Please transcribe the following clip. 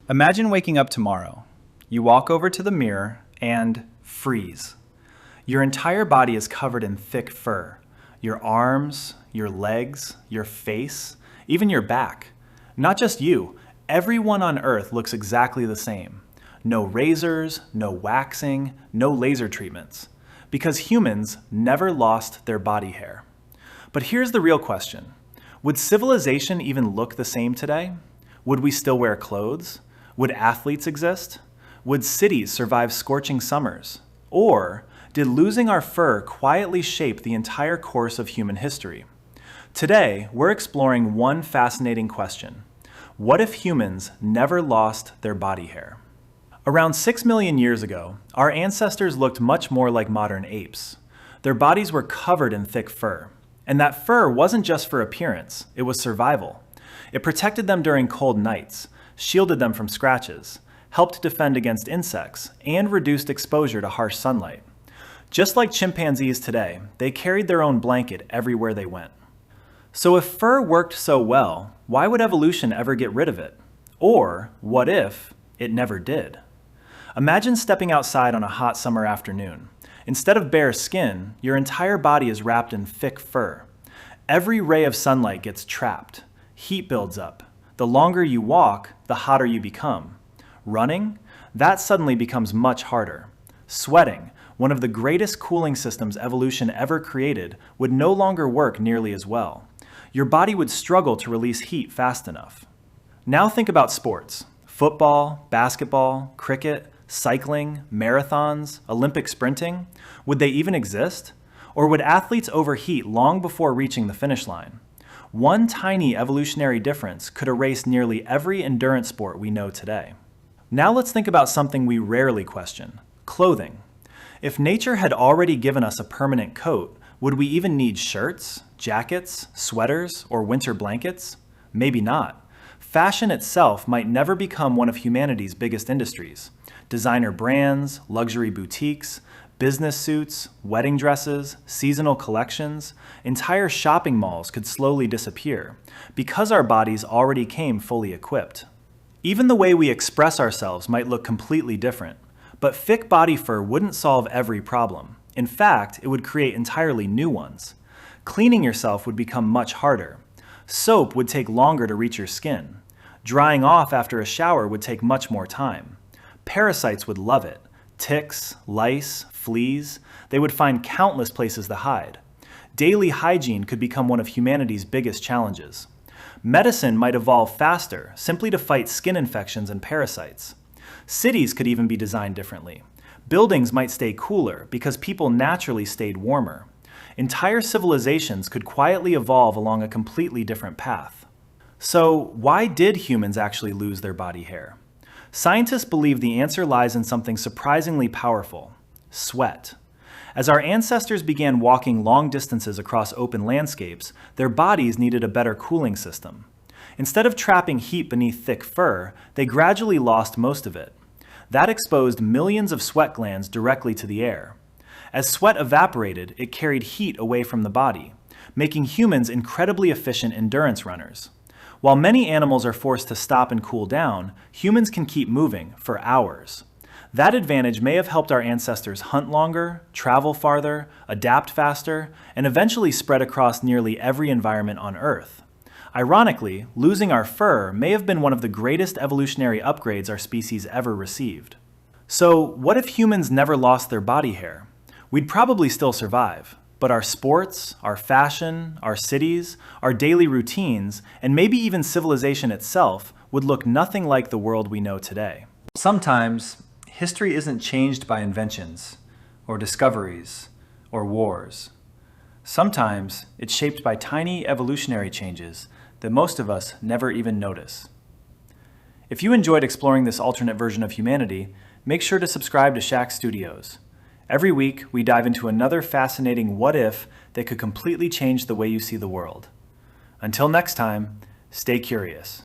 Imagine waking up tomorrow. You walk over to the mirror and freeze. Your entire body is covered in thick fur. Your arms, your legs, your face, even your back. Not just you, everyone on Earth looks exactly the same. No razors, no waxing, no laser treatments. Because humans never lost their body hair. But here's the real question. Would civilization even look the same today? Would we still wear clothes? Would athletes exist? Would cities survive scorching summers? Or did losing our fur quietly shape the entire course of human history? Today, we're exploring one fascinating question. What if humans never lost their body hair? Around 6 million years ago, our ancestors looked much more like modern apes. Their bodies were covered in thick fur. And that fur wasn't just for appearance, it was survival. It protected them during cold nights, shielded them from scratches, helped defend against insects, and reduced exposure to harsh sunlight. Just like chimpanzees today, they carried their own blanket everywhere they went. So if fur worked so well, why would evolution ever get rid of it? Or what if it never did? Imagine stepping outside on a hot summer afternoon. Instead of bare skin, your entire body is wrapped in thick fur. Every ray of sunlight gets trapped. Heat builds up. The longer you walk, the hotter you become. Running? That suddenly becomes much harder. Sweating, one of the greatest cooling systems evolution ever created, would no longer work nearly as well. Your body would struggle to release heat fast enough. Now think about sports. Football, basketball, cricket, cycling, marathons, Olympic sprinting. Would they even exist? Or would athletes overheat long before reaching the finish line? One tiny evolutionary difference could erase nearly every endurance sport we know today. Now let's think about something we rarely question: clothing. If nature had already given us a permanent coat, would we even need shirts, jackets, sweaters, or winter blankets? Maybe not. Fashion itself might never become one of humanity's biggest industries. Designer brands, luxury boutiques, business suits, wedding dresses, seasonal collections, entire shopping malls could slowly disappear because our bodies already came fully equipped. Even the way we express ourselves might look completely different, but thick body fur wouldn't solve every problem. In fact, it would create entirely new ones. Cleaning yourself would become much harder. Soap would take longer to reach your skin. Drying off after a shower would take much more time. Parasites would love it. Ticks, lice, fleas, they would find countless places to hide. Daily hygiene could become one of humanity's biggest challenges. Medicine might evolve faster, simply to fight skin infections and parasites. Cities could even be designed differently. Buildings might stay cooler because people naturally stayed warmer. Entire civilizations could quietly evolve along a completely different path. So, why did humans actually lose their body hair? Scientists believe the answer lies in something surprisingly powerful: sweat. As our ancestors began walking long distances across open landscapes, their bodies needed a better cooling system. Instead of trapping heat beneath thick fur, they gradually lost most of it. That exposed millions of sweat glands directly to the air. As sweat evaporated, it carried heat away from the body, making humans incredibly efficient endurance runners. While many animals are forced to stop and cool down, humans can keep moving for hours. That advantage may have helped our ancestors hunt longer, travel farther, adapt faster, and eventually spread across nearly every environment on Earth. Ironically, losing our fur may have been one of the greatest evolutionary upgrades our species ever received. So, what if humans never lost their body hair? We'd probably still survive. But our sports, our fashion, our cities, our daily routines, and maybe even civilization itself would look nothing like the world we know today. Sometimes, history isn't changed by inventions, or discoveries, or wars. Sometimes, it's shaped by tiny evolutionary changes that most of us never even notice. If you enjoyed exploring this alternate version of humanity, make sure to subscribe to Shak Studios. Every week, we dive into another fascinating what if that could completely change the way you see the world. Until next time, stay curious.